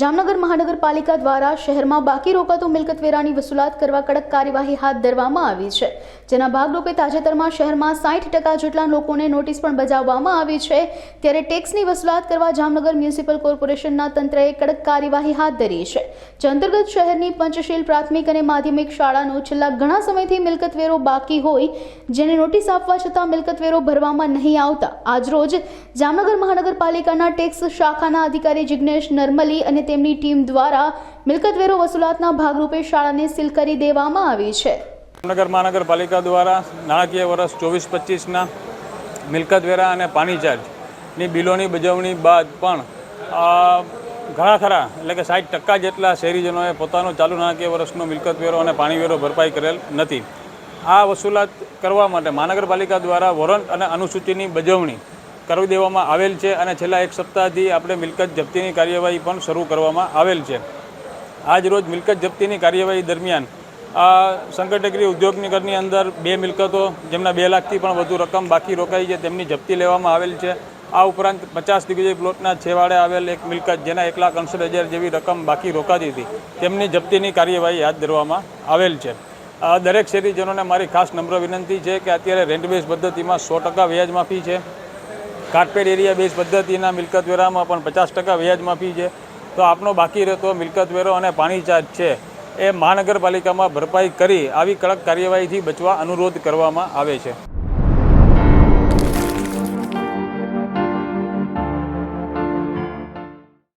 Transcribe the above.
જામનગર મહાનગરપાલિકા દ્વારા શહેરમાં બાકી રોકાતો મિલકત વેરાની વસૂલાત કરવા કડક કાર્યવાહી હાથ ધરવામાં આવી છે, જેના ભાગરૂપે તાજેતરમાં શહેરમાં 60% જેટલા લોકોને નોટિસ પણ બજાવવામાં આવી છે। ત્યારે ટેક્સની વસૂલાત કરવા જામનગર મ્યુનિસિપલ કોર્પોરેશનના તંત્રએ કડક કાર્યવાહી હાથ ધરી છે, જે અંતર્ગત શહેરની પંચશીલ પ્રાથમિક અને માધ્યમિક શાળાનો છેલ્લા ઘણા સમયથી મિલકત વેરો બાકી હોય, જેને નોટિસ આપવા છતાં મિલકત વેરો ભરવામાં નહીં આવતા આજરોજ જામનગર મહાનગરપાલિકાના ટેક્સ શાખાના અધિકારી જિગ્નેશ નરમલી અને તેમની ટીમ દ્વારા મિલકત વેરો વસૂલાતના ભાગરૂપે શાળાને સીલ કરી દેવામાં આવી છે। જામનગર મહાનગરપાલિકા દ્વારા નાણાકીય વર્ષ 24-25ના મિલકત વેરા અને પાણી ચાર્જની બિલોની બજાવણી બાદ પણ ઘણા ખરા એટલે કે 60% જેટલા શહેરીજનોએ પોતાનો ચાલુ નાણાકીય વર્ષનો મિલકત વેરો અને પાણી વેરો ભરપાઈ કરેલ નથી। આ વસૂલાત કરવા માટે મહાનગરપાલિકા દ્વારા વોરંટ અને અનુસૂચિની બજાવણી કરી દેવામાં આવેલ છે અને છેલ્લા એક સપ્તાહથી આપણે મિલકત જપ્તીની કાર્યવાહી પણ શરૂ કરવામાં આવેલ છે। આજ રોજ મિલકત જપ્તીની કાર્યવાહી દરમિયાન સંકટગ્રી ઉદ્યોગનગરની અંદર 2 મિલકતો જેમના 2 લાખથી પણ વધુ રકમ બાકી રોકાઈ છે તેમની જપ્તી લેવામાં આવેલ છે। આ ઉપરાંત 50 દિગ્વિજય પ્લોટના છેવાડે આવેલ એક મિલકત જેના 1,68,000 જેવી રકમ બાકી રોકાતી હતી તેમની જપ્તીની કાર્યવાહી હાથ ધરવામાં આવેલ છે। દરેક શહેરીજનોને મારી ખાસ નમ્ર વિનંતી છે કે અત્યારે રેન્ટ બેઝ પદ્ધતિમાં 100% વ્યાજ માફી છે, કાર્પેટ એરિયા બેઝ પદ્ધતિના મિલકત વેરામાં પણ 50% વ્યાજ માફી છે। તો આપનો બાકી રહેતો મિલકત વેરો અને પાણી ચાર્જ છે એ મહાનગરપાલિકામાં ભરપાઈ કરી આવી કડક કાર્યવાહીથી બચવા અનુરોધ કરવામાં આવે છે।